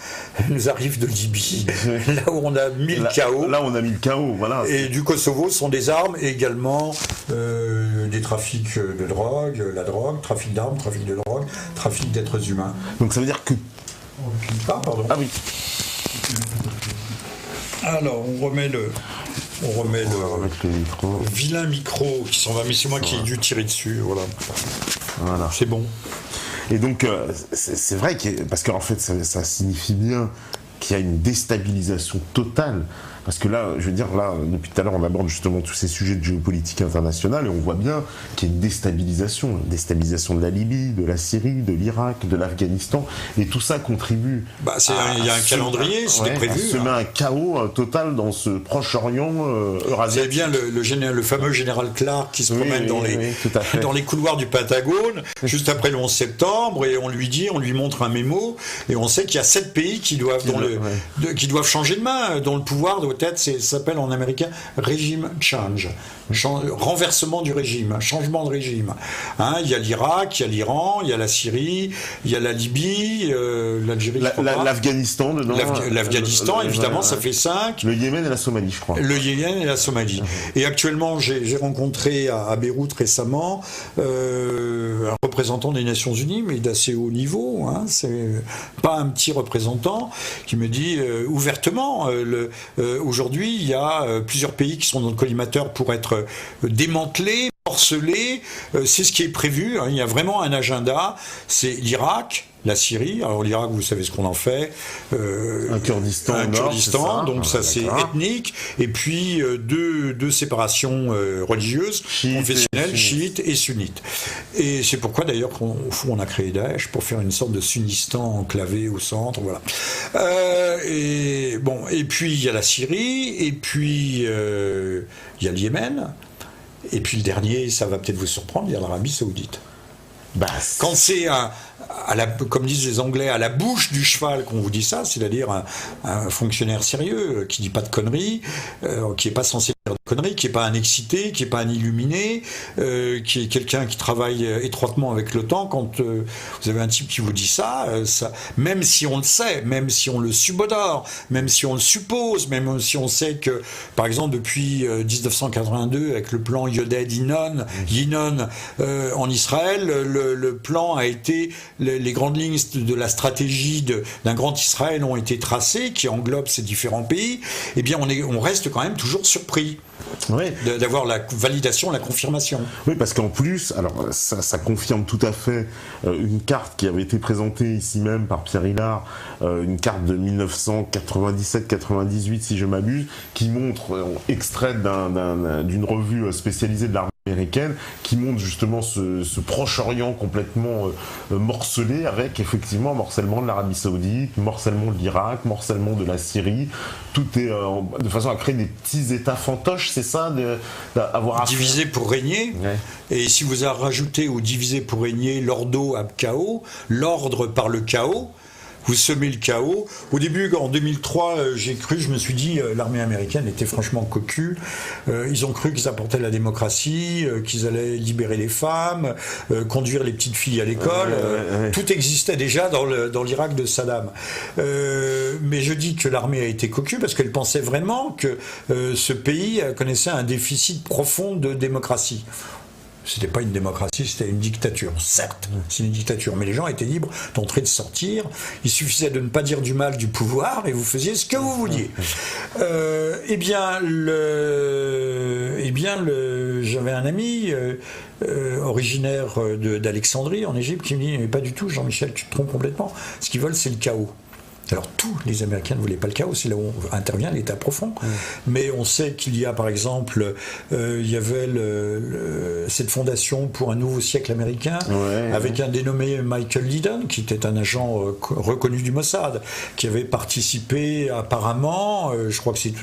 nous arrivent de Libye, là où on a mis le chaos. Là, on a mis le chaos, voilà. Et du Kosovo sont des armes et également des trafics de drogue, trafic d'armes, trafic de drogue, trafic d'êtres humains. Donc ça veut dire que... Pardon. Ah oui. Alors, on remet le vilain micro qui s'en va, mais c'est moi qui ai dû tirer dessus, voilà. C'est bon. Et donc, c'est vrai parce qu'en fait, ça signifie bien qu'il y a une déstabilisation totale. Parce que là, je veux dire, depuis tout à l'heure, on aborde justement tous ces sujets de géopolitique internationale et on voit bien qu'il y a une déstabilisation de la Libye, de la Syrie, de l'Irak, de l'Afghanistan, et tout ça contribue. Il y a un calendrier, c'était prévu. Se met un chaos total dans ce Proche-Orient eurasiatique. C'est bien le fameux général Clark qui se promène dans les couloirs du Pentagone, juste après le 11 septembre, et on lui montre un mémo, et on sait qu'il y a 7 pays qui doivent changer de main, dont le pouvoir doit être, ça s'appelle en américain régime change, renversement du régime, changement de régime. Hein, il y a l'Irak, il y a l'Iran, il y a la Syrie, il y a la Libye, l'Algérie, l'Afghanistan dedans. L'Afghanistan, évidemment, ça fait 5. Le Yémen et la Somalie, je crois. Le Yémen et la Somalie. Et actuellement, j'ai rencontré à Beyrouth récemment un représentant des Nations Unies, mais d'assez haut niveau. Hein, c'est pas un petit représentant qui me dit ouvertement. Aujourd'hui, il y a plusieurs pays qui sont dans le collimateur pour être démantelés, morcelés. C'est ce qui est prévu. Hein. Il y a vraiment un agenda. C'est l'Irak, la Syrie. Alors l'Irak, vous savez ce qu'on en fait. Un Kurdistan, donc ça c'est ethnique. Et puis deux séparations religieuses, confessionnelles, chiites et sunnites. Et c'est pourquoi d'ailleurs on a créé Daesh, pour faire une sorte de Sunnistan enclavé au centre. Voilà. Et puis il y a la Syrie, et puis il y a le Yémen. Et puis le dernier, ça va peut-être vous surprendre, il y a l'Arabie Saoudite. Quand c'est comme disent les Anglais, à la bouche du cheval qu'on vous dit ça, c'est-à-dire un fonctionnaire sérieux qui dit pas de conneries, qui est pas censé dire conneries, qui n'est pas un excité, qui n'est pas un illuminé, qui est quelqu'un qui travaille étroitement avec l'OTAN. Quand vous avez un type qui vous dit ça, même si on le sait, même si on le subodore, même si on le suppose, même si on sait que, par exemple, depuis 1982, avec le plan Yoded-Yinon en Israël, le plan a été, les grandes lignes de la stratégie d'un grand Israël ont été tracées, qui englobe ces différents pays. Eh bien, on reste quand même toujours surpris. Oui. D'avoir la validation, la confirmation. Oui, parce qu'en plus, alors ça confirme tout à fait une carte qui avait été présentée ici même par Pierre Hillard, une carte de 1997-98 si je m'abuse, qui montre, extraite d'une revue spécialisée de l'armée américaine, qui montre justement ce Proche-Orient complètement morcelé, avec effectivement morcellement de l'Arabie Saoudite, morcellement de l'Irak, morcellement de la Syrie. Tout est de façon à créer des petits États fantoches, c'est ça, d'avoir divisé pour régner. Ouais. Et si vous rajoutez au divisé pour régner l'ordo ab chaos, l'ordre par le chaos, vous semez le chaos. Au début, en 2003, je me suis dit, l'armée américaine était franchement cocu. Ils ont cru qu'ils apportaient la démocratie, qu'ils allaient libérer les femmes, conduire les petites filles à l'école. Tout existait déjà dans l'Irak de Saddam. Mais je dis que l'armée a été cocu parce qu'elle pensait vraiment que ce pays connaissait un déficit profond de démocratie. C'était pas une démocratie, c'était une dictature. Certes, c'est une dictature, mais les gens étaient libres d'entrer et de sortir. Il suffisait de ne pas dire du mal du pouvoir et vous faisiez ce que vous vouliez. J'avais un ami originaire d'Alexandrie en Égypte qui me dit mais pas du tout, Jean-Michel, tu te trompes complètement. Ce qu'ils veulent, c'est le chaos. Alors tous les Américains ne voulaient pas le chaos, c'est là où intervient l'État profond. Mais on sait qu'il y a par exemple, il y avait cette fondation pour un nouveau siècle américain, avec un dénommé Michael Lydon, qui était un agent reconnu du Mossad, qui avait participé apparemment, je crois que c'est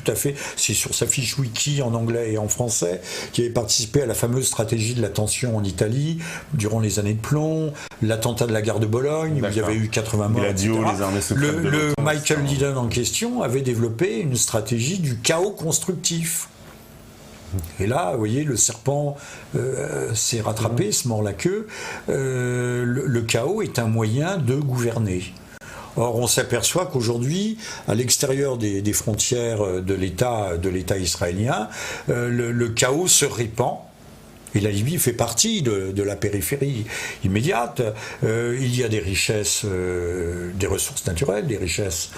sur sa fiche wiki en anglais et en français, qui avait participé à la fameuse stratégie de la tension en Italie, durant les années de plomb, l'attentat de la gare de Bologne, où il y avait eu 80 morts, etc. Les armées secrètes Le Michael Lydon en question avait développé une stratégie du chaos constructif. Et là, vous voyez, le serpent s'est rattrapé, se mord la queue. Le chaos est un moyen de gouverner. Or, on s'aperçoit qu'aujourd'hui, à l'extérieur des frontières de l'État israélien, le chaos se répand. Et la Libye fait partie de la périphérie immédiate. Il y a des richesses, des ressources naturelles, des richesses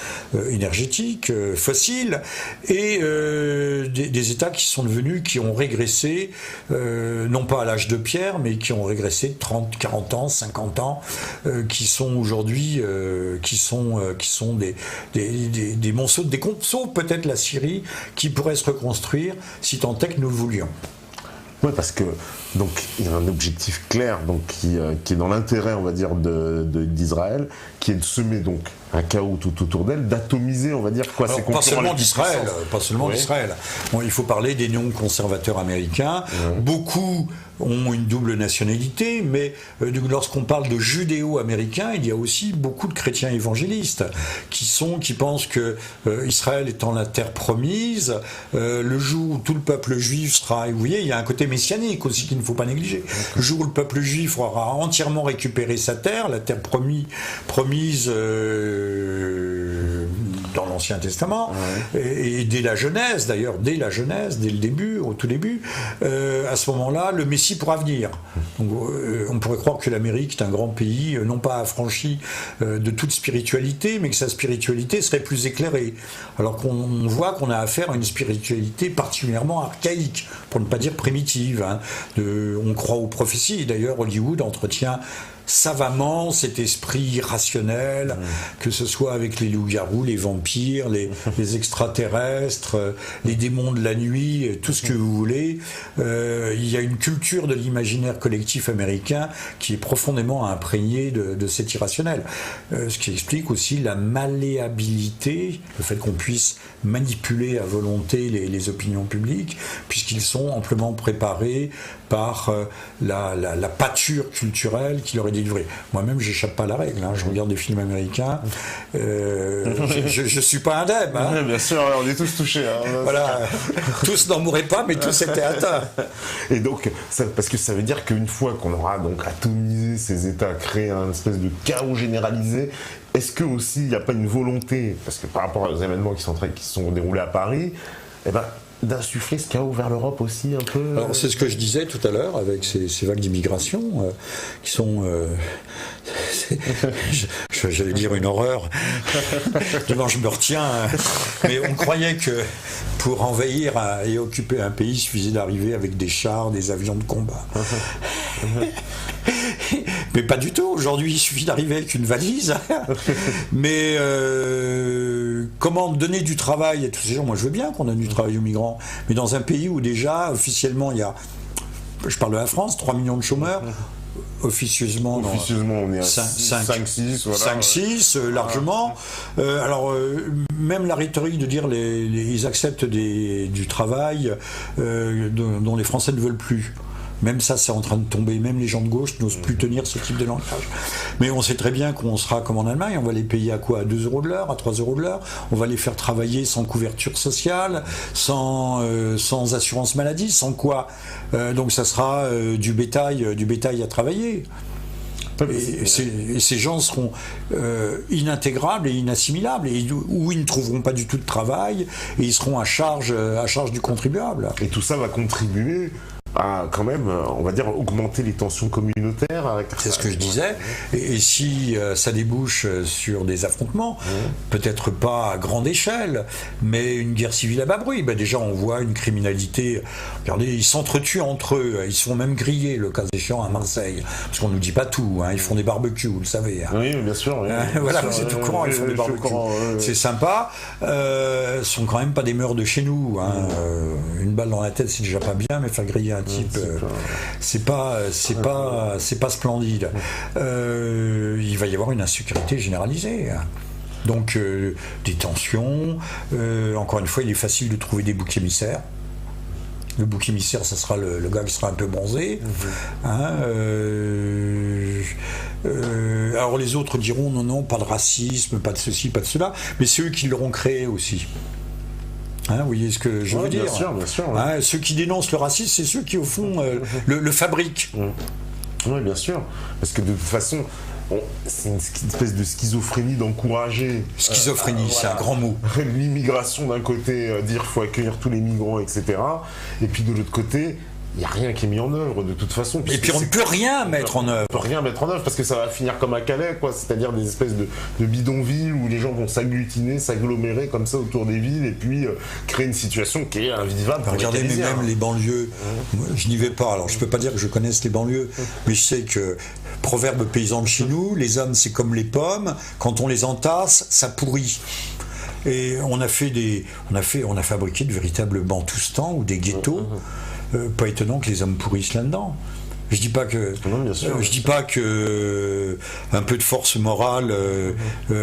énergétiques, fossiles, et des États qui ont régressé, non pas à l'âge de pierre, mais qui ont régressé de 30, 40 ans, 50 ans, qui sont aujourd'hui, qui sont des monceaux, des conceaux, peut-être la Syrie, qui pourrait se reconstruire si tant est que nous le voulions. Oui, parce que donc il y a un objectif clair donc qui est dans l'intérêt, on va dire, d'Israël, qui est de semer donc un chaos tout autour d'elle, d'atomiser, on va dire, quoi, ses concurrents. Pas seulement d'Israël. Bon, il faut parler des néo-conservateurs américains. Beaucoup ont une double nationalité, mais lorsqu'on parle de judéo-américains, il y a aussi beaucoup de chrétiens évangélistes qui pensent que Israël étant la terre promise, le jour où tout le peuple juif sera, et vous voyez, il y a un côté messianique aussi qu'il ne faut pas négliger. Le jour où le peuple juif aura entièrement récupéré sa terre, la terre promise dans l'Ancien Testament, et dès la Genèse, d'ailleurs, dès le début, au tout début, à ce moment-là, le Messie pourra venir. Donc, on pourrait croire que l'Amérique est un grand pays, non pas affranchi de toute spiritualité, mais que sa spiritualité serait plus éclairée. Alors qu'on voit qu'on a affaire à une spiritualité particulièrement archaïque, pour ne pas dire primitive. On croit aux prophéties. D'ailleurs, Hollywood entretient savamment cet esprit rationnel, que ce soit avec les loups-garous, les vampires, les extraterrestres, les démons de la nuit, tout ce que vous voulez. Il y a une culture de l'imaginaire collectif américain qui est profondément imprégnée de cet irrationnel. Ce qui explique aussi la malléabilité, le fait qu'on puisse manipuler à volonté les opinions publiques, puisqu'ils sont amplement préparés par la pâture culturelle qui leur est délivrer. Moi-même, j'échappe pas à la règle. Je regarde des films américains. Je suis pas indemne. Oui, bien sûr, on est tous touchés. Voilà. Tous n'en mourraient pas, mais tous étaient atteints. Et donc, parce que ça veut dire qu'une fois qu'on aura donc atomisé ces États, créé un espèce de chaos généralisé, est-ce que aussi il n'y a pas une volonté, parce que par rapport aux événements qui sont déroulés à Paris, d'insuffler ce chaos vers l'Europe aussi un peu Alors c'est ce que je disais tout à l'heure avec ces vagues d'immigration qui sont, j'allais dire une horreur. Non, je me retiens. Mais on croyait que pour envahir et occuper un pays, il suffisait d'arriver avec des chars, des avions de combat. Mais pas du tout. Aujourd'hui, il suffit d'arriver avec une valise. Mais comment donner du travail à tous ces gens? Moi, je veux bien qu'on donne du travail aux migrants, mais dans un pays où déjà, officiellement, il y a, je parle de la France, 3 millions de chômeurs. Officieusement, on est à 5-6, voilà. 5-6, largement. Même la rhétorique de dire ils acceptent du travail dont les Français ne veulent plus. Même ça, c'est en train de tomber. Même les gens de gauche n'osent plus tenir ce type de langage. Mais on sait très bien qu'on sera comme en Allemagne. On va les payer à quoi? À 2 euros de l'heure, à 3 euros de l'heure. On va les faire travailler sans couverture sociale, sans assurance maladie, sans quoi. Donc ça sera du bétail à travailler. Et ces gens seront inintégrables et inassimilables, où ils ne trouveront pas du tout de travail, et ils seront à charge du contribuable. Et tout ça va contribuer à quand même, on va dire, augmenter les tensions communautaires. C'est ce que je disais. Et si ça débouche sur des affrontements, peut-être pas à grande échelle, mais une guerre civile à bas bruit. Déjà, on voit une criminalité. Regardez, ils s'entretuent entre eux. Ils se font même griller, le cas échéant, à Marseille. Parce qu'on ne nous dit pas tout. Ils font des barbecues, vous le savez. Oui, bien sûr. Oui, voilà, vous êtes au courant, ils font des barbecues. C'est sympa. Ce sont quand même pas des mœurs de chez nous. Une balle dans la tête, c'est déjà pas bien, mais faire griller un type, c'est pas splendide. Il va y avoir une insécurité généralisée. Donc des tensions. Encore une fois, il est facile de trouver des boucs émissaires. Le bouc émissaire, ça sera le gars qui sera un peu bronzé. Alors les autres diront non, pas de racisme, pas de ceci, pas de cela, mais c'est eux qui l'auront créé aussi. Vous voyez ce que je veux dire? Bien sûr. Ceux qui dénoncent le racisme, c'est ceux qui, au fond, le fabriquent. Oui, bien sûr. Parce que de toute façon, c'est une espèce de schizophrénie d'encourager. Schizophrénie, c'est un grand mot. L'immigration d'un côté, dire qu'il faut accueillir tous les migrants, etc. Et puis de l'autre côté, il n'y a rien qui est mis en œuvre de toute façon. Et puis on ne peut rien mettre en œuvre. On ne peut rien mettre en œuvre parce que ça va finir comme à Calais, quoi. C'est-à-dire des espèces de bidonvilles où les gens vont s'agglutiner, s'agglomérer comme ça autour des villes et puis créer une situation qui est invivable. Regardez, mais même les banlieues, je n'y vais pas, alors je ne peux pas dire que je connaisse les banlieues, mais je sais que, proverbe paysan de chez nous, les hommes c'est comme les pommes, quand on les entasse, ça pourrit. Et on a fabriqué de véritables bantoustans ou des ghettos. Pas étonnant que les hommes pourrissent là-dedans. Je dis pas que un peu de force morale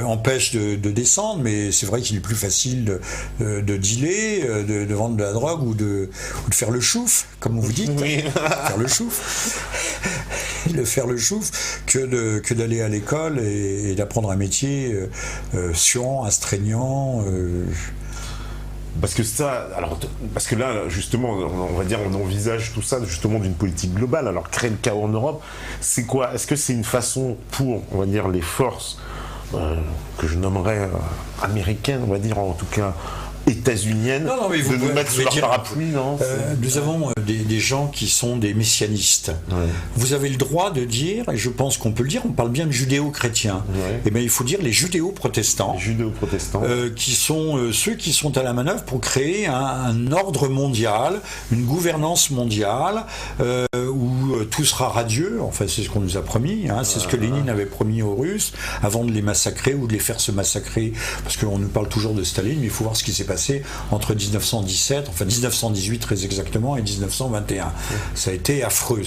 empêche de descendre, mais c'est vrai qu'il est plus facile de dealer, de vendre de la drogue ou de faire le chouf, comme vous dites, faire le chouf, que d'aller à l'école et d'apprendre un métier suant, astreignant. Parce que là, justement, on va dire, on envisage tout ça justement d'une politique globale. Alors, créer le chaos en Europe, c'est quoi? Est-ce que c'est une façon pour, on va dire, les forces que je nommerais américaines, on va dire, en tout cas états-uniennes, de nous mettre sous leur parapluie, non? Nous avons des gens qui sont des messianistes. Vous avez le droit de dire, et je pense qu'on peut le dire, on parle bien de judéo-chrétiens. Et bien il faut dire les judéo-protestants. Qui sont ceux qui sont à la manœuvre pour créer un ordre mondial, une gouvernance mondiale, où tout sera radieux. Enfin, c'est ce qu'on nous a promis. C'est ce que Lénine avait promis aux Russes, avant de les massacrer ou de les faire se massacrer. Parce qu'on nous parle toujours de Staline, mais il faut voir ce qui s'est passé entre 1918 très exactement et 1921. Ça a été affreux,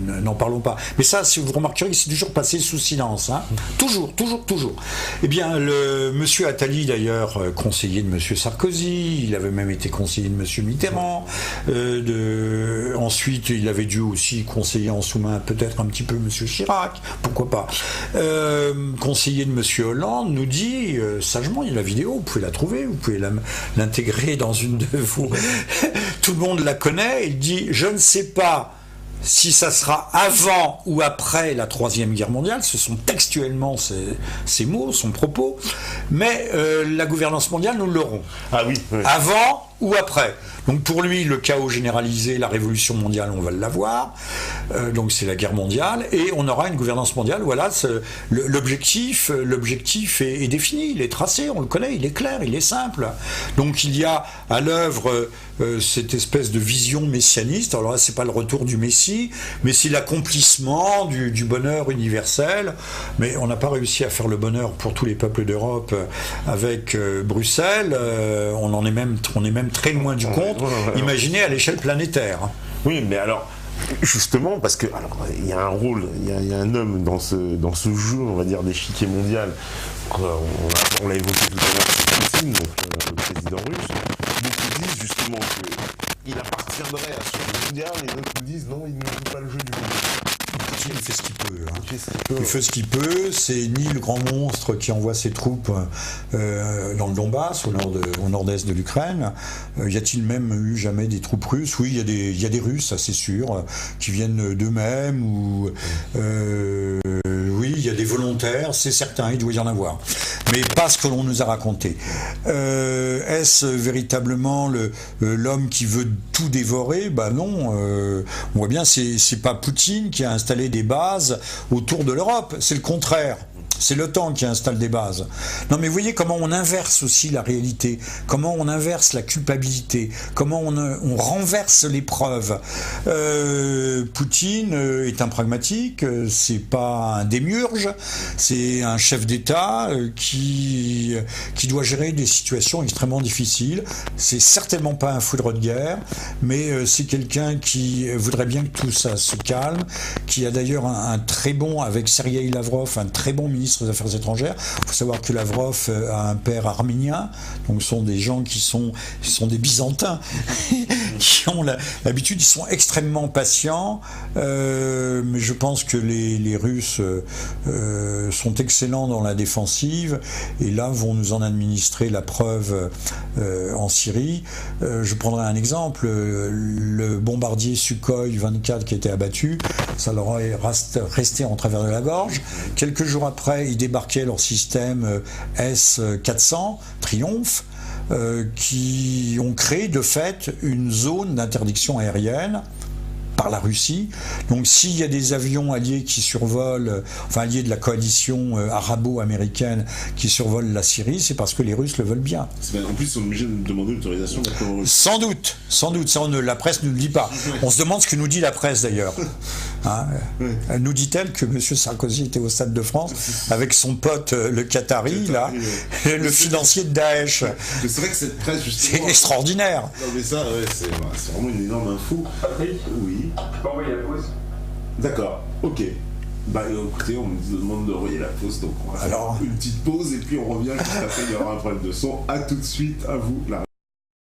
n'en parlons pas. Mais ça, si vous remarquerez, c'est toujours passé sous silence. Toujours. Eh bien, le monsieur Attali, d'ailleurs, conseiller de monsieur Sarkozy, il avait même été conseiller de monsieur Mitterrand. Ensuite, il avait dû aussi conseiller en sous-main peut-être un petit peu M. Chirac, pourquoi pas. Conseiller de M. Hollande nous dit sagement, il y a la vidéo, vous pouvez la trouver, vous pouvez l'intégrer dans une de vos... Tout le monde la connaît, il dit je ne sais pas si ça sera avant ou après la Troisième Guerre mondiale, ce sont textuellement ses mots, son propos, mais la gouvernance mondiale, nous l'aurons. Ah oui, oui. Avant ou après. Donc pour lui, le chaos généralisé, la révolution mondiale, on va l'avoir. Donc c'est la guerre mondiale et on aura une gouvernance mondiale. Voilà, l'objectif est défini, il est tracé, on le connaît, il est clair, il est simple. Donc il y a à l'œuvre cette espèce de vision messianiste. Alors là, c'est pas le retour du Messie, mais c'est l'accomplissement du bonheur universel. Mais on n'a pas réussi à faire le bonheur pour tous les peuples d'Europe avec Bruxelles. On est même très loin du compte. Imaginez à l'échelle planétaire. Oui, mais alors, justement, parce que il y a un rôle, il y a un homme dans ce jeu, on va dire, d'échiquier mondial. On l'a évoqué tout à l'heure, c'est Poutine, donc le président russe. Beaucoup disent justement qu'il appartiendrait à ce jeu mondial, et d'autres nous disent non, il ne joue pas le jeu du monde. Il fait ce qu'il peut. Il fait ce qu'il peut. C'est ni le grand monstre qui envoie ses troupes dans le Donbass, au nord-est de l'Ukraine. Y a-t-il même eu jamais des troupes russes? Oui, il y a des Russes, ça c'est sûr, qui viennent d'eux-mêmes. Ou oui, il y a des volontaires, c'est certain, il doit y en avoir. Mais pas ce que l'on nous a raconté. Est-ce véritablement l'homme qui veut tout dévorer? Ben non. On voit bien, c'est pas Poutine qui a installé des bases autour de l'Europe, c'est le contraire. C'est l'OTAN qui installe des bases. Non mais vous voyez comment on inverse aussi la réalité, comment on inverse la culpabilité, comment on renverse les preuves. Poutine est un pragmatique, c'est pas un démiurge, c'est un chef d'État qui doit gérer des situations extrêmement difficiles. C'est certainement pas un foudre de guerre, mais c'est quelqu'un qui voudrait bien que tout ça se calme, qui a d'ailleurs un très bon, avec Sergueï Lavrov, un très bon ministre des Affaires étrangères. Il faut savoir que Lavrov a un père arménien, donc ce sont des gens qui sont des Byzantins, qui ont l'habitude, ils sont extrêmement patients, mais je pense que les Russes sont excellents dans la défensive, et là vont nous en administrer la preuve en Syrie. Je prendrai un exemple, le bombardier Sukhoi 24 qui a été abattu, ça leur est resté en travers de la gorge. Quelques jours après, ils débarquaient leur système S-400, Triomphe, qui ont créé de fait une zone d'interdiction aérienne par la Russie. Donc s'il y a des avions alliés qui survolent, enfin alliés de la coalition arabo-américaine qui survolent la Syrie, c'est parce que les Russes le veulent bien. En plus, ils sont obligés de demander l'autorisation de la Russie. Sans doute, ça la presse ne le dit pas. On se demande ce que nous dit la presse d'ailleurs. Hein, elle nous dit-elle que M. Sarkozy était au Stade de France avec son pote le Qatari, là, le financier de Daesh. Mais c'est vrai que cette presse, justement... C'est extraordinaire. Non mais ça, ouais, c'est vraiment une énorme info. Patrick, oui. tu peux envoyer la pause? D'accord, ok. Bah écoutez, on me demande d'envoyer la pause, donc on va faire une petite pause et puis on revient juste après, il y aura un problème de son. À tout de suite, à vous.